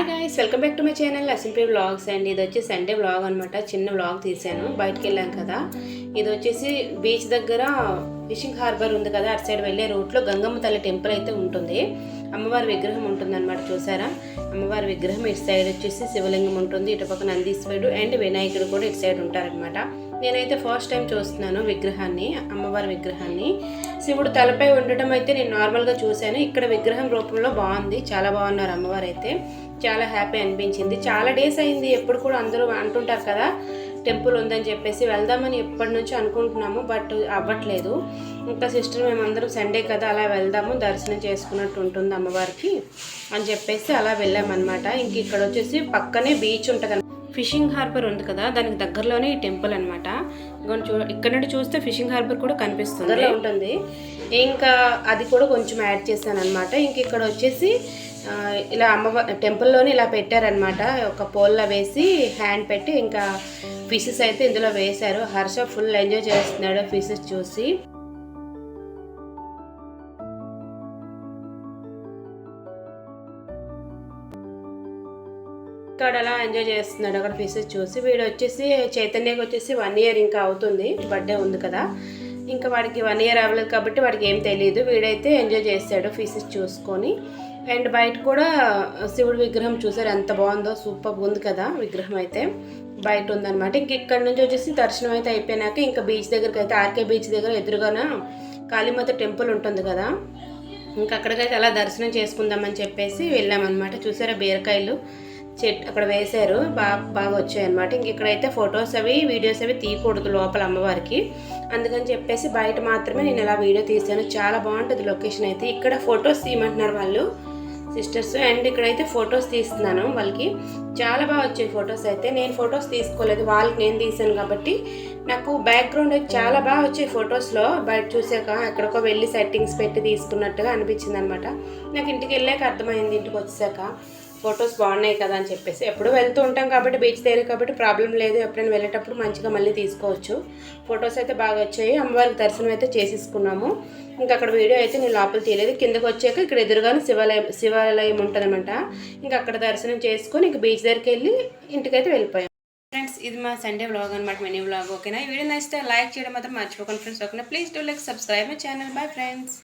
Hi guys, welcome back to my channel అసింపి vlogs and ఇది వచ్చి సండే వ్లాగ్ అనమాట. చిన్న వ్లాగ్ తీసాను. బయటకు వెళ్ళాం కదా. ఇది వచ్చేసి బీచ్ దగ్గర ఫిషింగ్ హార్బర్ ఉంది కదా, అటు సైడ్ వెళ్ళే రూట్లో గంగమ్మ తల్లి టెంపుల్ అయితే ఉంటుంది. అమ్మవారి విగ్రహం ఉంటుంది అనమాట. చూసారా, అమ్మవారి విగ్రహం ఇటు సైడ్ వచ్చేసి శివలింగం ఉంటుంది, ఇటు పక్క నందీశ్వరుడు అండ్ వినాయకుడు కూడా ఇటు సైడ్ ఉంటారనమాట. నేనైతే ఫస్ట్ టైం చూస్తున్నాను విగ్రహాన్ని, అమ్మవారి విగ్రహాన్ని. శివుడు తలపై ఉండటం అయితే నేను నార్మల్గా చూశాను. ఇక్కడ విగ్రహం రూపంలో బాగుంది, చాలా బాగున్నారు అమ్మవారు అయితే. చాలా హ్యాపీ అనిపించింది. చాలా డేస్ అయింది, ఎప్పుడు కూడా అందరూ అంటుంటారు కదా టెంపుల్ ఉందని చెప్పేసి వెళ్దామని ఎప్పటి నుంచో అనుకుంటున్నాము, బట్ అవ్వట్లేదు. ఇంకా సిస్టర్ మేమందరం సండే కదా అలా వెళ్దాము, దర్శనం చేసుకున్నట్టు ఉంటుంది అమ్మవారికి అని చెప్పేసి అలా వెళ్ళామన్నమాట. ఇంక ఇక్కడ వచ్చేసి పక్కనే బీచ్ ఉంటుంది, ఫిషింగ్ హార్బర్ ఉంది కదా, దానికి దగ్గరలోనే ఈ టెంపుల్ అనమాట. ఇక్కడ నుండి చూస్తే ఫిషింగ్ హార్బర్ కూడా కనిపిస్తుంది ఉంటుంది. ఇంకా అది కూడా కొంచెం యాడ్ చేశాను అనమాట. ఇంక ఇక్కడ వచ్చేసి ఇలా అమ్మవారి టెంపుల్లోనే ఇలా పెట్టారనమాట. ఒక పోల్లో వేసి హ్యాండ్ పెట్టి ఇంకా ఫిషెస్ అయితే ఇందులో వేశారు. హర్ష ఫుల్ ఎంజాయ్ చేస్తున్నాడు ఫిషెస్ చూసి. ఇక్కడ అలా ఎంజాయ్ చేస్తున్నాడు అక్కడ ఫిషెస్ చూసి. వీడు వచ్చేసి చైతన్యకి వచ్చేసి 1 year ఇంకా అవుతుంది, బర్త్డే ఉంది కదా. ఇంకా వాడికి 1 year అవ్వలేదు కాబట్టి వాడికి ఏం తెలియదు. వీడైతే ఎంజాయ్ చేస్తాడు ఫిషెస్ చూసుకొని. అండ్ బయట కూడా శివుడి విగ్రహం చూసారు ఎంత బాగుందో, సూపర్ ఉంది కదా విగ్రహం అయితే. బయట ఉందన్నమాట. ఇంక ఇక్కడ నుంచి వచ్చేసి దర్శనం అయితే అయిపోయినాక ఇంకా బీచ్ దగ్గరికి అయితే, ఆర్కే బీచ్ దగ్గర ఎదురుగాన కాళీమాత టెంపుల్ ఉంటుంది కదా, ఇంకా అక్కడికైతే అలా దర్శనం చేసుకుందామని చెప్పేసి వెళ్ళామన్నమాట. చూసారా బీరకాయలు చెట్టు అక్కడ వేశారు, బాగా వచ్చాయి అనమాట. ఇంక ఇక్కడైతే ఫొటోస్ అవి వీడియోస్ అవి తీయకూడదు లోపల అమ్మవారికి, అందుకని చెప్పేసి బయట మాత్రమే నేను ఇలా వీడియో తీసాను. చాలా బాగుంటుంది లొకేషన్ అయితే. ఇక్కడ ఫొటోస్ తీయమంటున్నారు వాళ్ళు సిస్టర్స్, అండ్ ఇక్కడైతే ఫొటోస్ తీస్తున్నాను వాళ్ళకి. చాలా బాగా వచ్చాయి ఫొటోస్ అయితే. నేను ఫొటోస్ తీసుకోలేదు, వాళ్ళకి నేను తీసాను కాబట్టి నాకు బ్యాక్గ్రౌండ్ అయితే చాలా బాగా వచ్చాయి ఫొటోస్లో. బయట చూసాక ఎక్కడికో వెళ్ళి సెట్టింగ్స్ పెట్టి తీసుకున్నట్టుగా అనిపించింది అనమాట. నాకు ఇంటికి వెళ్ళాక అర్థమైంది, ఇంటికి వచ్చాక ఫొటోస్ బాగున్నాయి కదా అని చెప్పేసి. ఎప్పుడు వెళ్తూ ఉంటాం కాబట్టి బీచ్ దగ్గర కాబట్టి ప్రాబ్లం లేదు, ఎప్పుడైనా వెళ్ళేటప్పుడు మంచిగా మళ్ళీ తీసుకోవచ్చు. ఫొటోస్ అయితే బాగా వచ్చాయి. అమ్మవారికి దర్శనం అయితే చేసేసుకున్నాము. ఇంకా అక్కడ వీడియో అయితే నేను లోపల తీయలేదు. కిందకు వచ్చాక ఇక్కడ ఎదురుగానే శివాలయం ఉంటుందన్నమాట. ఇంకా అక్కడ దర్శనం చేసుకొని ఇంక బీచ్ దగ్గరికి వెళ్ళి ఇంటికైతే వెళ్ళిపోయాం. ఫ్రెండ్స్, ఇది మా సండే వ్లాగ్ అనమాట, మినీ వ్లాగ్. ఓకేనా? ఈ వీడియో నచ్చితే లైక్ చేయడం మాత్రం మర్చిపోకండి ఫ్రెండ్స్. ఓకేనా? Please do like, subscribe my channel. Bye friends.